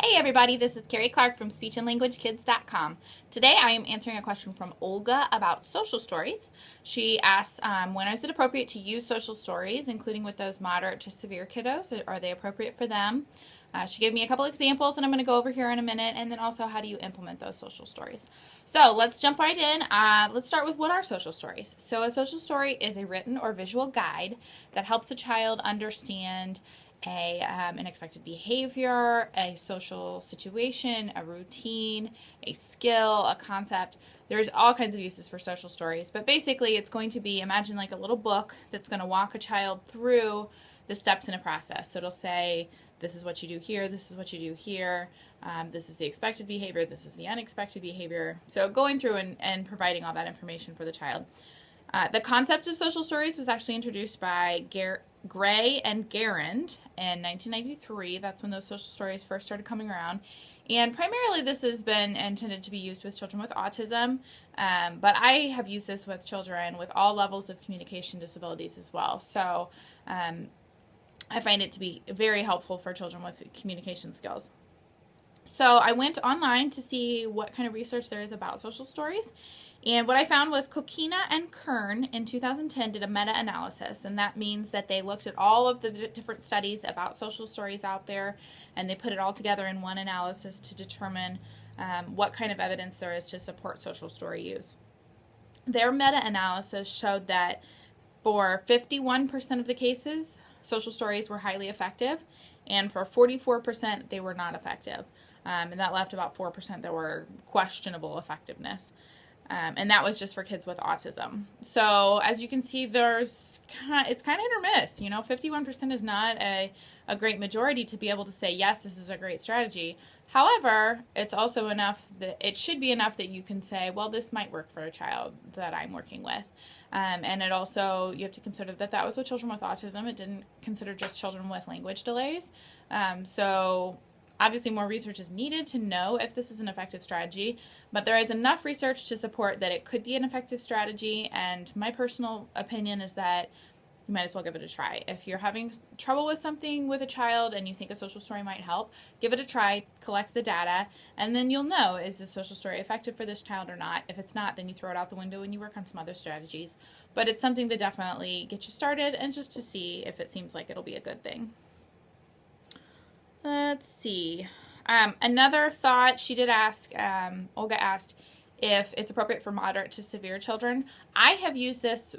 Hey everybody, this is Carrie Clark from speechandlanguagekids.com. Today I am answering a question from Olga about social stories. She asks, when is it appropriate to use social stories, including with those moderate to severe kiddos? Are they appropriate for them? She gave me a couple examples that I'm going to go over here in a minute, and then also how do you implement those social stories. So let's jump right in. Let's start with what are social stories. So a social story is a written or visual guide that helps a child understand an expected behavior, a social situation, a routine, a skill, a concept. There's all kinds of uses for social stories, but basically it's going to be, imagine like a little book that's going to walk a child through the steps in a process. So it'll say, this is what you do here, this is what you do here, this is the expected behavior, this is the unexpected behavior. So going through and providing all that information for the child. The concept of social stories was actually introduced by Gray and Garand in 1993. That's when those social stories first started coming around. And primarily this has been intended to be used with children with autism, but I have used this with children with all levels of communication disabilities as well. So I find it to be very helpful for children with communication skills. So I went online to see what kind of research there is about social stories. And what I found was Kokina and Kern in 2010 did a meta-analysis, and that means that they looked at all of the different studies about social stories out there, and they put it all together in one analysis to determine what kind of evidence there is to support social story use. Their meta-analysis showed that for 51% of the cases, social stories were highly effective, and for 44% they were not effective. And that left about 4% that were questionable effectiveness. And that was just for kids with autism. So as you can see, it's kind of hit or miss. 51% is not a great majority to be able to say, yes, this is a great strategy. However, it's also enough that it should be enough that you can say, well, this might work for a child that I'm working with. And it also, you have to consider that was with children with autism. It didn't consider just children with language delays. So obviously more research is needed to know if this is an effective strategy, but there is enough research to support that it could be an effective strategy, and my personal opinion is that you might as well give it a try. If you're having trouble with something with a child and you think a social story might help, give it a try, collect the data, and then you'll know, is this social story effective for this child or not? If it's not, then you throw it out the window and you work on some other strategies. But it's something to definitely get you started and just to see if it seems like it'll be a good thing. Let's see. Another thought, she did ask, Olga asked if it's appropriate for moderate to severe children. I have used this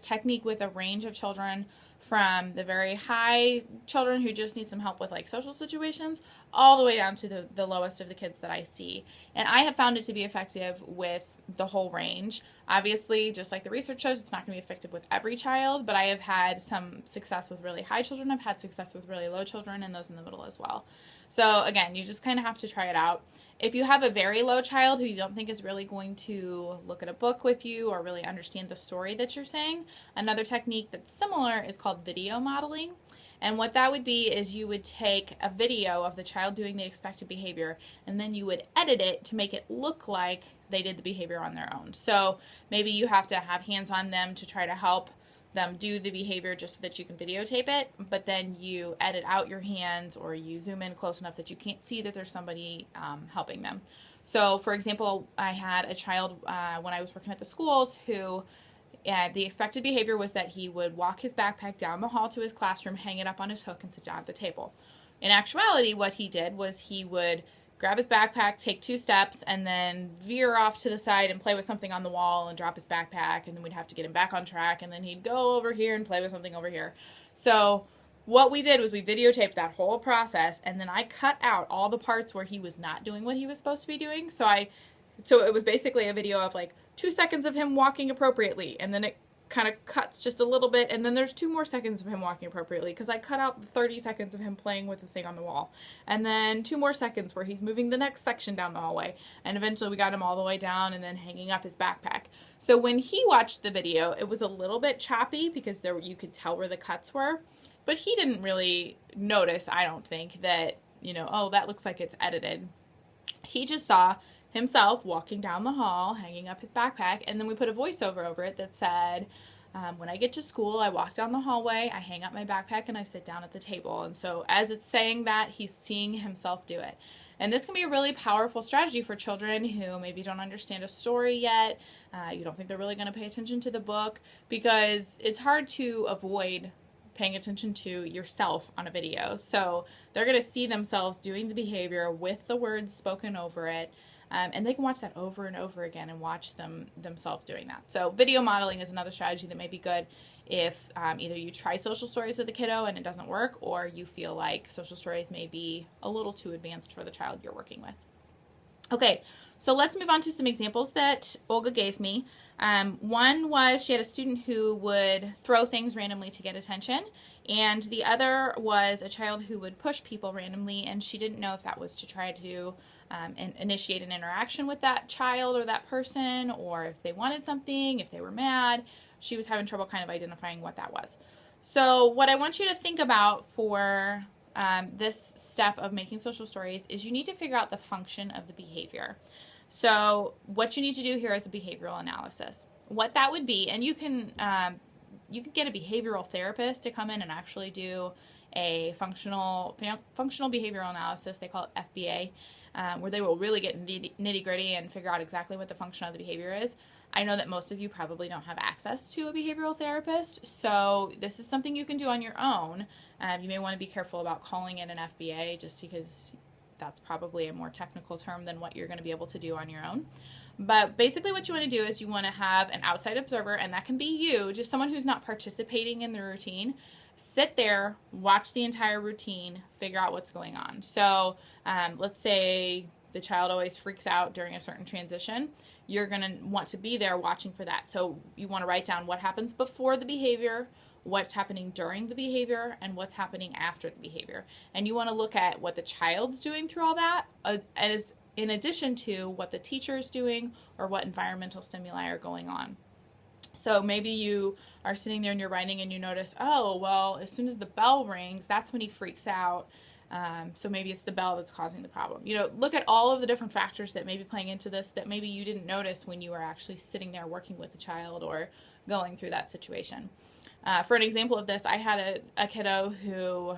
technique with a range of children, from the very high children who just need some help with like social situations all the way down to the lowest of the kids that I see. And I have found it to be effective with the whole range. Obviously, just like the research shows, it's not going to be effective with every child, but I have had some success with really high children. I've had success with really low children and those in the middle as well. So again, you just kind of have to try it out. If you have a very low child who you don't think is really going to look at a book with you or really understand the story that you're saying, another technique that's similar is called video modeling. And what that would be is you would take a video of the child doing the expected behavior, and then you would edit it to make it look like they did the behavior on their own. So maybe you have to have hands on them to try to help them do the behavior just so that you can videotape it, but then you edit out your hands or you zoom in close enough that you can't see that there's somebody helping them. So for example, I had a child when I was working at the schools who the expected behavior was that he would walk his backpack down the hall to his classroom, hang it up on his hook, and sit down at the table. In actuality, what he did was he would grab his backpack, take 2 steps, and then veer off to the side and play with something on the wall and drop his backpack, and then we'd have to get him back on track, and then he'd go over here and play with something over here. So what we did was we videotaped that whole process, and then I cut out all the parts where he was not doing what he was supposed to be doing. So it was basically a video of like 2 seconds of him walking appropriately, and then it kind of cuts just a little bit, and then there's 2 more seconds of him walking appropriately because I cut out 30 seconds of him playing with the thing on the wall, and then 2 more seconds where he's moving the next section down the hallway, and eventually we got him all the way down and then hanging up his backpack. So when he watched the video, it was a little bit choppy because you could tell where the cuts were, but he didn't really notice, I don't think, that, oh, that looks like it's edited. He just saw himself walking down the hall, hanging up his backpack, and then we put a voiceover over it that said, When I get to school, I walk down the hallway, I hang up my backpack, and I sit down at the table. And so as it's saying that, he's seeing himself do it. And this can be a really powerful strategy for children who maybe don't understand a story yet. You don't think they're really going to pay attention to the book, because it's hard to avoid paying attention to yourself on a video. So they're going to see themselves doing the behavior with the words spoken over it. And they can watch that over and over again and watch themselves doing that. So video modeling is another strategy that may be good if either you try social stories with a kiddo and it doesn't work, or you feel like social stories may be a little too advanced for the child you're working with. Okay, so let's move on to some examples that Olga gave me. One was she had a student who would throw things randomly to get attention, and the other was a child who would push people randomly, and she didn't know if that was to try to initiate an interaction with that child or that person, or if they wanted something, if they were mad. She was having trouble kind of identifying what that was. So what I want you to think about for this step of making social stories is you need to figure out the function of the behavior. So what you need to do here is a behavioral analysis. What that would be, and you can get a behavioral therapist to come in and actually do a functional behavioral analysis. They call it FBA, where they will really get nitty gritty and figure out exactly what the function of the behavior is. I know that most of you probably don't have access to a behavioral therapist, so this is something you can do on your own. You may want to be careful about calling it an FBA, just because that's probably a more technical term than what you're going to be able to do on your own. But basically what you want to do is you want to have an outside observer, and that can be you, just someone who's not participating in the routine. Sit there, watch the entire routine, figure out what's going on. So let's say the child always freaks out during a certain transition. You're going to want to be there watching for that. So you want to write down what happens before the behavior, what's happening during the behavior, and what's happening after the behavior. And you want to look at what the child's doing through all that, as in addition to what the teacher is doing or what environmental stimuli are going on. So maybe you are sitting there and you're writing and you notice, oh, well, as soon as the bell rings, that's when he freaks out. So maybe it's the bell that's causing the problem. You know, look at all of the different factors that may be playing into this that maybe you didn't notice when you were actually sitting there working with the child or going through that situation. For an example of this, I had a kiddo who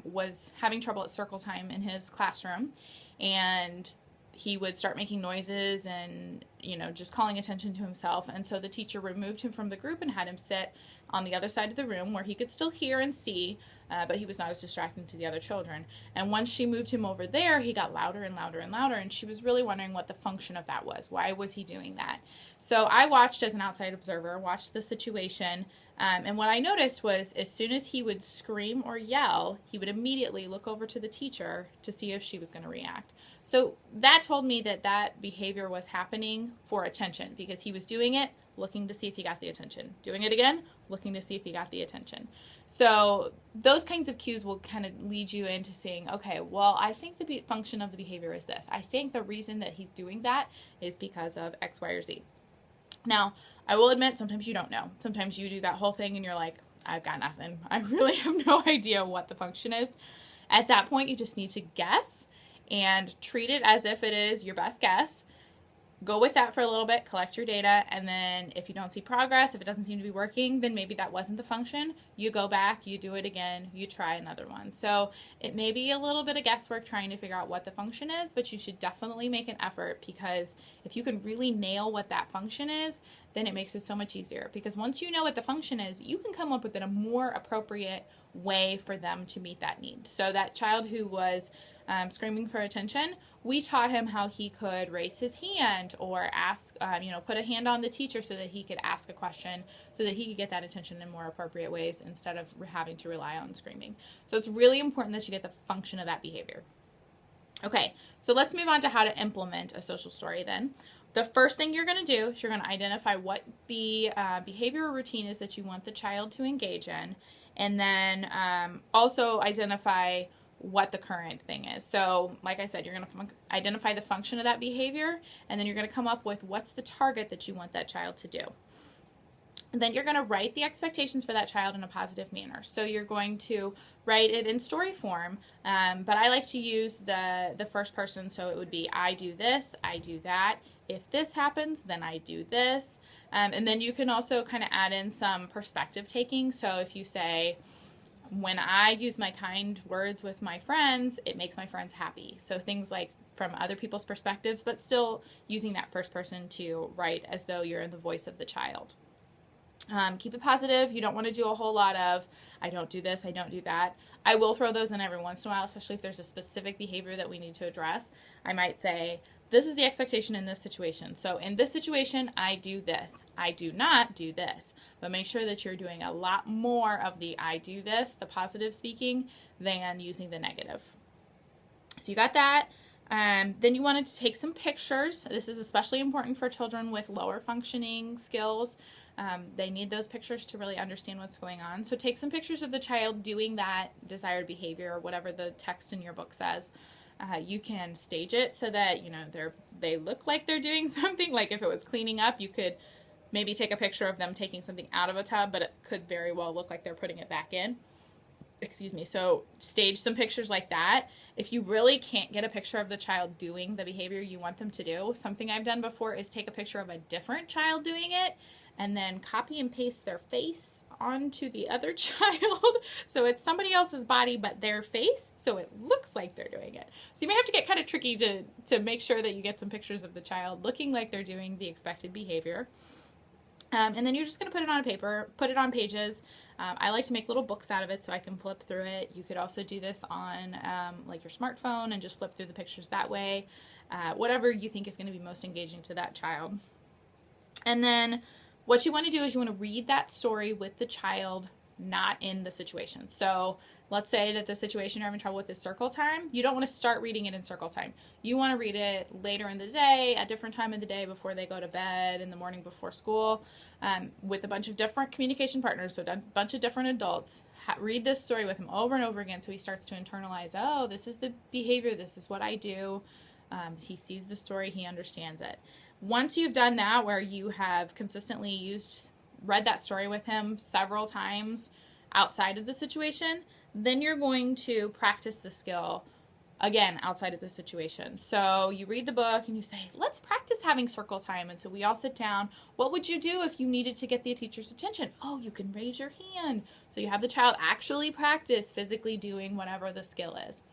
was having trouble at circle time in his classroom, and he would start making noises and, you know, just calling attention to himself. And so the teacher removed him from the group and had him sit on the other side of the room where he could still hear and see, but he was not as distracting to the other children. And once she moved him over there, he got louder and louder and louder, and she was really wondering what the function of that was. Why was he doing that? So I watched as an outside observer, watched the situation, and what I noticed was as soon as he would scream or yell, he would immediately look over to the teacher to see if she was going to react. So that told me that that behavior was happening for attention, because he was doing it, looking to see if he got the attention. Doing it again, looking to see if he got the attention. So those kinds of cues will kind of lead you into seeing, okay, well, I think the function of the behavior is this. I think the reason that he's doing that is because of X, Y, or Z. Now, I will admit, sometimes you don't know. Sometimes you do that whole thing and you're like, I've got nothing. I really have no idea what the function is. At that point, you just need to guess and treat it as if it is your best guess. Go with that for a little bit, collect your data, and then if you don't see progress, if it doesn't seem to be working, then maybe that wasn't the function. You go back, you do it again, you try another one. So it may be a little bit of guesswork trying to figure out what the function is, but you should definitely make an effort, because if you can really nail what that function is, then it makes it so much easier. Because once you know what the function is, you can come up with a more appropriate way for them to meet that need. So that child who was screaming for attention, we taught him how he could raise his hand or ask, put a hand on the teacher so that he could ask a question, so that he could get that attention in more appropriate ways instead of having to rely on screaming. So it's really important that you get the function of that behavior. Okay, so let's move on to how to implement a social story then. The first thing you're going to do is you're going to identify what the behavioral routine is that you want the child to engage in, and then also identify what the current thing is. So like I said, you're going to identify the function of that behavior, and then you're going to come up with what's the target that you want that child to do. And then you're going to write the expectations for that child in a positive manner. So you're going to write it in story form, but I like to use the first person, so it would be I do this, I do that. If this happens, then I do this. And then you can also kind of add in some perspective taking. So if you say, when I use my kind words with my friends, it makes my friends happy. So things like from other people's perspectives, but still using that first person to write as though you're in the voice of the child. Keep it positive. You don't want to do a whole lot of, I don't do this, I don't do that. I will throw those in every once in a while, especially if there's a specific behavior that we need to address. I might say, this is the expectation in this situation. So in this situation, I do this. I do not do this. But make sure that you're doing a lot more of the I do this, the positive speaking, than using the negative. So you got that. Then you wanted to take some pictures. This is especially important for children with lower functioning skills. They need those pictures to really understand what's going on. So take some pictures of the child doing that desired behavior or whatever the text in your book says. You can stage it so that, you know, they look like they're doing something. Like if it was cleaning up, you could maybe take a picture of them taking something out of a tub, but it could very well look like they're putting it back in. Excuse me. So stage some pictures like that. If you really can't get a picture of the child doing the behavior you want them to do, something I've done before is take a picture of a different child doing it and then copy and paste their face onto the other child. So it's somebody else's body but their face, so it looks like they're doing it. So you may have to get kind of tricky to make sure that you get some pictures of the child looking like they're doing the expected behavior. And then you're just going to put it on a paper, put it on pages. I like to make little books out of it so I can flip through it. You could also do this on like your smartphone and just flip through the pictures that way. Whatever you think is going to be most engaging to that child. And then what you want to do is you want to read that story with the child, not in the situation. So let's say that the situation you're having trouble with is circle time. You don't want to start reading it in circle time. You want to read it later in the day, a different time of the day before they go to bed, in the morning before school, with a bunch of different communication partners, so a bunch of different adults. Read this story with him over and over again so he starts to internalize, oh, this is the behavior, this is what I do. He sees the story, he understands it. Once you've done that, where you have consistently read that story with him several times outside of the situation, then you're going to practice the skill again outside of the situation. So you read the book and you say, let's practice having circle time. And so we all sit down. What would you do if you needed to get the teacher's attention? Oh, you can raise your hand. So you have the child actually practice physically doing whatever the skill is.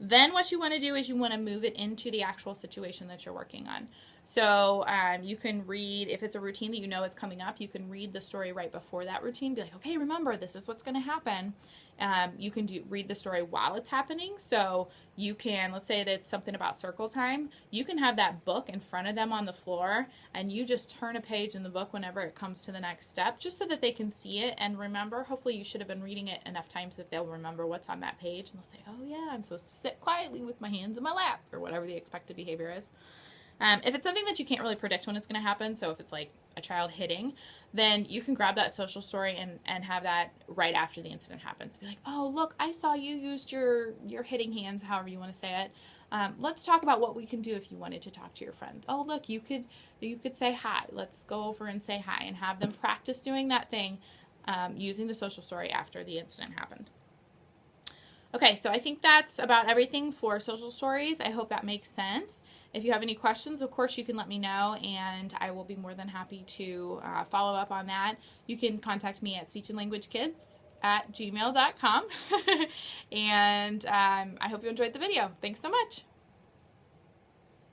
Then what you want to do is you want to move it into the actual situation that you're working on. So you can read, if it's a routine that you know it's coming up, you can read the story right before that routine. Be like, okay, remember, this is what's going to happen. You can read the story while it's happening. So you can, let's say that it's something about circle time. You can have that book in front of them on the floor, and you just turn a page in the book whenever it comes to the next step, just so that they can see it and remember. Hopefully you should have been reading it enough times that they'll remember what's on that page, and they'll say, oh yeah, I'm supposed to sit quietly with my hands in my lap, or whatever the expected behavior is. If it's something that you can't really predict when it's going to happen, so if it's like a child hitting, then you can grab that social story and have that right after the incident happens. Be like, oh, look, I saw you used your hitting hands, however you want to say it. Let's talk about what we can do if you wanted to talk to your friend. Oh, look, you could say hi. Let's go over and say hi, and have them practice doing that thing using the social story after the incident happened. Okay, so I think that's about everything for social stories. I hope that makes sense. If you have any questions, of course, you can let me know, and I will be more than happy to follow up on that. You can contact me at speechandlanguagekids@gmail.com. And I hope you enjoyed the video. Thanks so much.